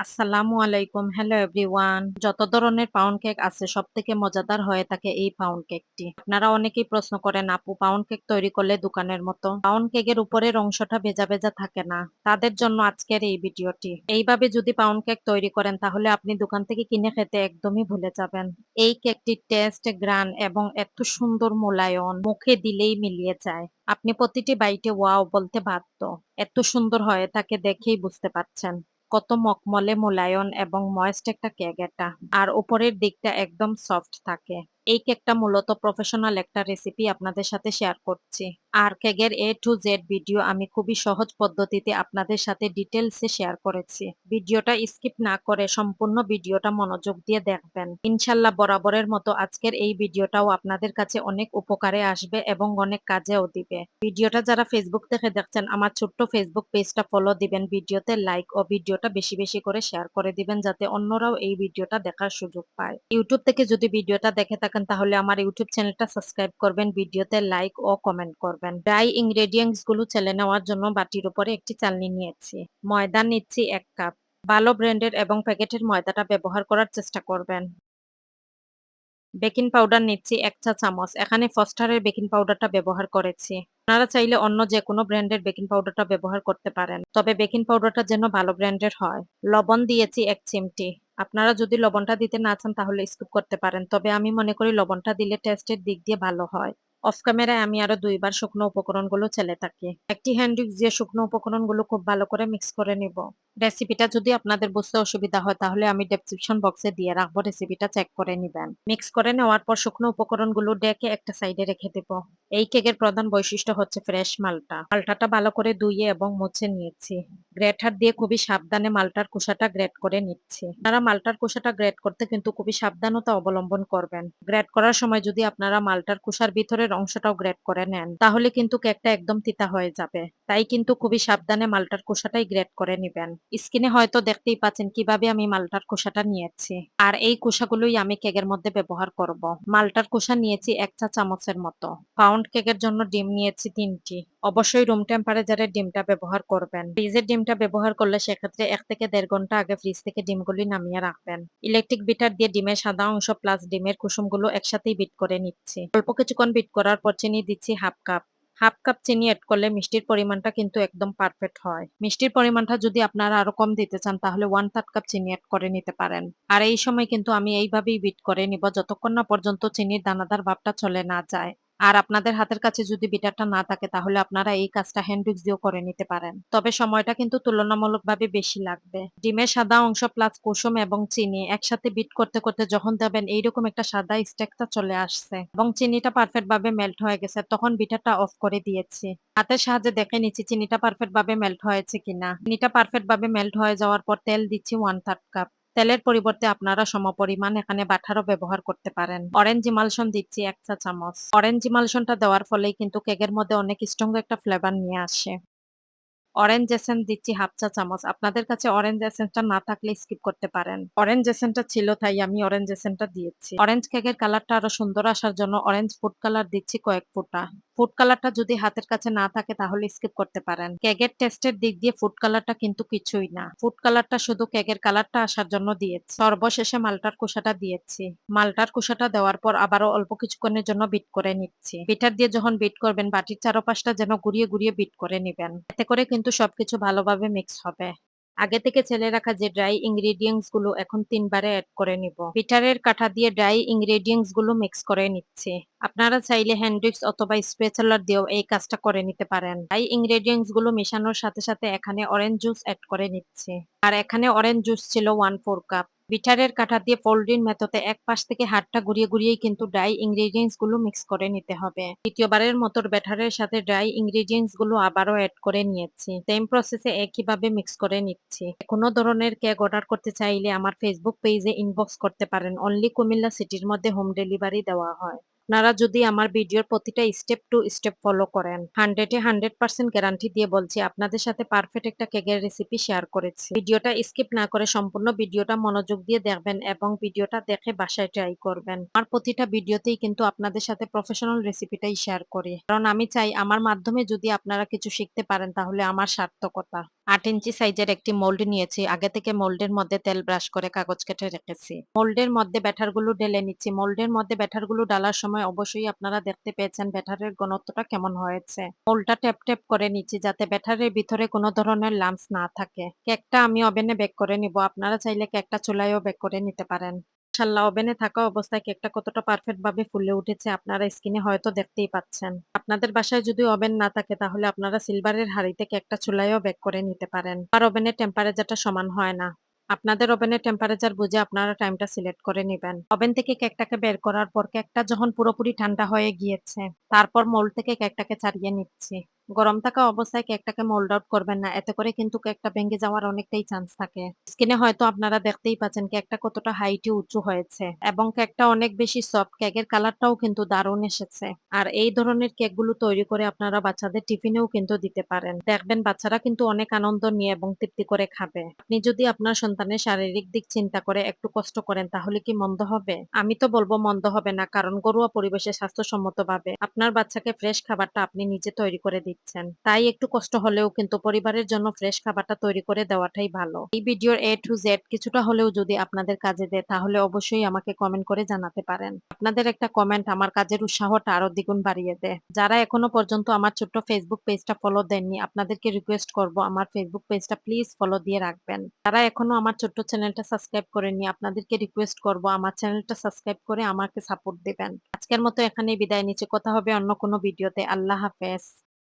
আসসালামু আলাইকুম। Hello everyone. যত ধরনের পাউন্ড কেক আছে সবথেকে মজাদার হয়ে থাকে এই পাউন্ড কেকটি। আপনারা অনেকেই প্রশ্ন করেন, আপু পাউন্ড কেক তৈরি করলে দোকানের মতো পাউন্ড কেকের উপরের অংশটা ভেজা ভেজা থাকে না? তাদের জন্য আজকের এই ভিডিওটি। এইভাবে যদি পাউন্ড কেক তৈরি করেন তাহলে আপনি দোকান থেকে কিনে খেতে একদমই ভুলে যাবেন। এই কেকটির টেস্ট, গ্রান এবং এত সুন্দর মোলায়ন মুখে দিলেই মিলিয়ে যায়। আপনি প্রতিটি বাইটে ওয়াও বলতে বাধ্য। এত সুন্দর হয়ে থাকে দেখেই বুঝতে পারছেন কত মখমলে মোলায়ন এবং ময়েস্ট একটা কেক এটা। আর উপরের দিকটা একদম সফট থাকে। এই কেকটা মূলত প্রফেশনাল একটা রেসিপি আপনাদের সাথে শেয়ার করছি। আর কেকের A to Z ভিডিও আমি খুবই সহজ পদ্ধতিতে আপনাদের সাথে ডিটেলসে শেয়ার করেছি। ভিডিওটা স্কিপ না করে সম্পূর্ণ ভিডিওটা মনোযোগ দিয়ে দেখবেন। ইনশাল্লাহ বরাবরের মতো আজকের এই ভিডিওটাও আপনাদের কাছে অনেক উপকারে আসবে এবং অনেক কাজেও দিবে। ভিডিওটা যারা ফেসবুক থেকে দেখছেন আমার ছোট্ট ফেসবুক পেজটা ফলো দিবেন, ভিডিওতে লাইক ও ভিডিওটা বেশি বেশি করে শেয়ার করে দিবেন যাতে অন্যরাও এই ভিডিওটা দেখার সুযোগ পায়। ইউটিউব থেকে যদি ভিডিওটা দেখে থাকেন তাহলে আমার ইউটিউব চ্যানেলটা সাবস্ক্রাইব করবেন, ভিডিওতে লাইক ও কমেন্ট করবেন। ড্রাই ইনগ্রেডিয়েন্টস গুলো চেলে নেওয়ার জন্য বাটির উপরে একটি চালনি নিয়েছি। ময়দা নিচ্ছি 1 কাপ। ভালো ব্র্যান্ডের এবং প্যাকেটের ময়দাটা ব্যবহার করার চেষ্টা করবেন। বেকিং পাউডার নিচ্ছি 1 চা চামচ। এখানে ফস্টারের বেকিং পাউডারটা ব্যবহার করেছি। আপনারা চাইলে অন্য যে কোনো ব্র্যান্ডের বেকিং পাউডারটা ব্যবহার করতে পারেন, তবে বেকিং পাউডারটা যেন ভালো ব্র্যান্ডের হয়। লবণ দিয়েছি 1 চিমটি। আপনারা যদি লবণটা দিতে না চান তাহলে স্কিপ করতে পারেন, তবে আমি মনে করি লবণটা দিলে টেস্টের দিক দিয়ে ভালো হয়। অফ ক্যামেরায় আমি আরো 2বার শুকনো উপকরণগুলো চেলে থাকি। একটি হ্যান্ড উইক্স দিয়ে শুকনো উপকরণগুলো খুব ভালো করে মিক্স করে নিব। রেসিপিটা যদি আপনাদের বুঝতে অসুবিধা হয় তাহলে আমি ডেসক্রিপশন বক্সে দিয়ে রাখবো, রেসিপিটা চেক করে নিবেন। মিক্স করে নেওয়ার পর শুকনো উপকরণগুলো ডেকে একটা সাইডে রেখে দেব। এই কেকের প্রধান বৈশিষ্ট্য হচ্ছে ফ্রেশ মালটা। মালটাটা ভালো করে ধুইয়ে এবং মুছে নিয়েছি। গ্রেটার দিয়ে খুবই সাবধানে মালটার খোসাটা গ্রেট করে নিচ্ছি। আপনারা মালটার খোসাটা গ্রেট করতে কিন্তু খুবই সাবধানতা অবলম্বন করবেন। গ্রেট করার সময় যদি আপনারা মালটার খোসার ভিতরের অংশটাও গ্রেট করে নেন তাহলে কিন্তু কেকটা একদম তিতা হয়ে যাবে। তাই কিন্তু খুবই সাবধানে মালটার খোসাটাই গ্রেট করে নিবেন। স্ক্রিনে হয়তো দেখতেই পাচ্ছেন কিভাবে আমি মালটার খোসাটা নিয়েছি। আর এই খোসাগুলোই আমি কেকের মধ্যে ব্যবহার করব। মালটার খোসা নিয়েছি 1 চা চামচের মতো। পাউন্ড কেকের জন্য ডিম নিয়েছি 3টি। অবশ্যই রুম টেম্পারেচারের ডিমটা ব্যবহার করবেন। ফ্রিজের ডিমটা ব্যবহার করলে সেক্ষেত্রে 1 থেকে 1.5 ঘন্টা আগে ফ্রিজ থেকে ডিমগুলি নামিয়ে রাখবেন। ইলেকট্রিক বিটার দিয়ে ডিমের সাদা অংশ প্লাস ডিমের কুসুমগুলো একসাথেই বিট করে নিচ্ছি। অল্প কিছুক্ষণ বিট করার পর চিনি দিচ্ছি 1/2 কাপ। 1/2 কাপ চিনি এড করলে মিষ্টির পরিমাণটা কিন্তু একদম পারফেক্ট হয়। মিষ্টির পরিমাণটা যদি আপনারা আরো কম দিতে চান তাহলে 1/3 কাপ চিনি এড করে নিতে পারেন। আর এই সময় কিন্তু আমি এইভাবেই বিট করে নিব যতক্ষণ না পর্যন্ত চিনির দানাদার ভাবটা চলে না যায়। আর আপনাদের হাতের কাছে যদি বিটারটা না থাকে তাহলে আপনারা এই কাজটা হ্যান্ড উইক্স দিয়েও করে নিতে পারেন, তবে সময়টা কিন্তু তুলনামূলকভাবে বেশি লাগবে। ডিমের সাদা অংশ প্লাস কুসুম এবং চিনি একসাথে বিট করতে করতে যখন দেখবেন এইরকম একটা সাদা স্টেকটা চলে আসছে এবং চিনিটা পারফেক্ট ভাবে মেল্ট হয়ে গেছে তখন বিটারটা অফ করে দিয়েছি। হাতের সাহায্যে দেখে নিচ্ছি চিনিটা পারফেক্ট ভাবে মেল্ট হয়েছে কিনা। চিনিটা পারফেক্ট ভাবে মেল্ট হয়ে যাওয়ার পর তেল দিচ্ছি 1/3 কাপ। তেলের পরিবর্তে আপনারা সমপরিমাণ এখানে বাটারও ব্যবহার করতে পারেন। অরেঞ্জ ইমালশন দিচ্ছি 1 চা চামচ। অরেঞ্জ ইমালশনটা দেওয়ার ফলেই কিন্তু কেকের মধ্যে অনেক স্ট্রং একটা ফ্লেভার নিয়ে আসে। অরেঞ্জ এসেন্স দিচ্ছি 1/2 চা চামচ। আপনাদের কাছে অরেঞ্জ এসেন্সটা না থাকলে স্কিপ করতে পারেন। অরেঞ্জ এসেন্সটা ছিল তাই আমি অরেঞ্জ এসেন্সটা দিয়েছি। অরেঞ্জ কেকের কালারটা আরো সুন্দর আসার জন্য অরেঞ্জ ফুড কালার দিচ্ছি কয়েক ফোঁটা। ফুড কালারটা যদি হাতের কাছে না থাকে তাহলে স্কিপ করতে পারেন। কেকের টেস্টের দিক দিয়ে ফুড কালারটা কিন্তু কিছুই না। ফুড কালারটা শুধু কেকের কালারটা আসার জন্য দিয়েছি। সর্বশেষে মালটার খোসাটা দিয়েছি। মালটার খোসাটা দেওয়ার পর আবারও অল্প কিছুক্ষণের জন্য বিট করে নিচ্ছি। বিটার দিয়ে যখন বিট করবেন বাটির চারপাশটা যেন ঘুরিয়ে ঘুরিয়ে বিট করে নিবেন। এতে করে কিন্তু সবকিছু ভালোভাবে মিক্স হবে। আগে থেকে ছেলে রাখা যে ড্রাই ইনগ্রেডিয়েন্টস গুলো এখন 3বারে অ্যাড করে নিব। বিটারের কাঠা দিয়ে ড্রাই ইনগ্রেডিয়েন্টস গুলো মিক্স করে নিচ্ছি। আপনারা চাইলে হ্যান্ড উইক্স অথবা স্প্যাচুলার দিয়েও এই কাজটা করে নিতে পারেন। ড্রাই ইনগ্রেডিয়েন্টস গুলো মেশানোর সাথে সাথে এখানে অরেঞ্জ জুস অ্যাড করে নিচ্ছি। আর এখানে অরেঞ্জ জুস ছিল 1/4 কাপ। বিটারের কাঠা দিয়ে ফোল্ডিং মেথডে এক পাশ থেকে হাতটা ঘুরিয়ে ঘুরিয়েই কিন্তু ড্রাই ইনগ্রেডিয়েন্টস গুলো মিক্স করে নিতে হবে। দ্বিতীয়বারের মতো ব্যাটারের সাথে ড্রাই ইনগ্রেডিয়েন্টস গুলো আবারও অ্যাড করে নিয়েছি। সেম প্রসেসে একইভাবে মিক্স করে নিচ্ছি। কোনো ধরনের কেক অর্ডার করতে চাইলে আমার ফেসবুক পেজে ইনবক্স করতে পারেন। অনলি কুমিল্লা সিটির মধ্যে হোম ডেলিভারি দেওয়া হয়। আপনারা যদি আমার ভিডিওর প্রতিটা স্টেপ টু স্টেপ ফলো করেন 100% গ্যারান্টি দিয়ে বলছি আপনাদের সাথে পারফেক্ট একটা কেকের রেসিপি শেয়ার করেছি। ভিডিওটা স্কিপ না করে সম্পূর্ণ ভিডিওটা মনোযোগ দিয়ে দেখবেন এবং ভিডিওটা দেখে বাসায় ট্রাই করবেন। আমার প্রতিটা ভিডিওতেই কিন্তু আপনাদের সাথে প্রফেশনাল রেসিপিটাই শেয়ার করি, কারণ আমি চাই আমার মাধ্যমে যদি আপনারা কিছু শিখতে পারেন তাহলে আমার সার্থকতা। 8 ইঞ্চি সাইজের একটি মোল্ড নিয়েছি। আগে থেকে মোল্ডের মধ্যে তেল ব্রাশ করে কাগজ কেটে রেখেছি। মোল্ডের মধ্যে ব্যাটারগুলো ঢেলে নিচ্ছি। মোল্ডের মধ্যে ব্যাটারগুলো ডালার সময় অবশ্যই আপনারা দেখতে পেয়েছেন ব্যাটারের ঘনত্বটা কেমন হয়েছে। মোল্ডটা ট্যাপ ট্যাপ করে নিচ্ছি যাতে ব্যাটারের ভিতরে কোনো ধরনের লাম্পস না থাকে। কেকটা আমি ওভেনে বেক করে নিব। আপনারা চাইলে কেকটা চুলায়ও বেক করে নিতে পারেন। মাশাআল্লাহ, ওভেনে থাকা অবস্থায় কেকটা কতটা পারফেক্ট ভাবে ফুলে উঠেছে আপনারা স্ক্রিনে হয়তো দেখতেই পাচ্ছেন। আপনাদের বাসায় যদি ওভেন না থাকে তাহলে আপনারা সিলভারের হাঁড়িতে কেকটা চুলায়ও বেক করে নিতে পারেন। আর ওভেনের টেম্পারেচারটা সমান হয় না। আপনাদের ওভেনের টেম্পারেচার বুঝে আপনারা টাইমটা সিলেক্ট করে নিবেন। ওভেন থেকে কেকটাকে বের করার পর কেকটা যখন পুরোপুরি ঠান্ডা হয়ে গিয়েছে, তারপর মোল্ড থেকে কেকটাকে ছাড়িয়ে নিচ্ছি। গরম থাকা অবস্থায় কেকটাকে মোল্ড আউট করবেন না, এতে করে কিন্তু কেকটা ভেঙে যাওয়ার অনেকটাই চান্স থাকে। স্ক্রিনে হয়তো আপনারা দেখতেই পাচ্ছেন কেকটা কতটা হাইটে উঁচু হয়েছে এবং কেকটা অনেক বেশি সফট। কেকের কালারটাও কিন্তু দারুণ এসেছে। আর এই ধরনের কেকগুলো তৈরি করে আপনারা বাচ্চাদের টিফিনেও কিন্তু দিতে পারেন। দেখবেন বাচ্চারা কিন্তু অনেক আনন্দ নিয়ে এবং তৃপ্তি করে খাবে। আপনি যদি আপনার সন্তানের শারীরিক দিক চিন্তা করে একটু কষ্ট করেন তাহলে কি মন্দ হবে? আমি তো বলবো মন্দ হবে না, কারণ ঘরোয়া পরিবেশে স্বাস্থ্যসম্মতভাবে আপনার বাচ্চাকে ফ্রেশ খাবারটা আপনি নিজে তৈরি করে দিচ্ছেন। তাই একটু কষ্ট হলেও কিন্তু পরিবারের জন্য ফ্রেশ খাবারটা তৈরি করে দেওয়াটাই ভালো। এই ভিডিওর A to Z কিছুটা হলেও যদি আপনাদের কাজে দেয় তাহলে অবশ্যই আমাকে কমেন্ট করে জানাতে পারেন। আপনাদের একটা কমেন্ট আমার কাজের উৎসাহটা আরো দ্বিগুণ বাড়িয়ে দেয়। যারা এখনো পর্যন্ত আমার ছোট্ট ফেসবুক পেজটা ফলো দেননি, আপনাদেরকে রিকোয়েস্ট করব আমার ফেসবুক পেজটা প্লিজ ফলো দিয়ে রাখবেন। যারা এখনো আমার ছোট্ট চ্যানেলটা সাবস্ক্রাইব করেননি, আপনাদেরকে রিকোয়েস্ট করব আমার চ্যানেলটা সাবস্ক্রাইব করে আমাকে সাপোর্ট দিবেন। আজকের মতো এখানেই বিদায় নিচ্ছি। কথা হবে অন্য কোনো ভিডিওতে। আল্লাহ হাফেজ।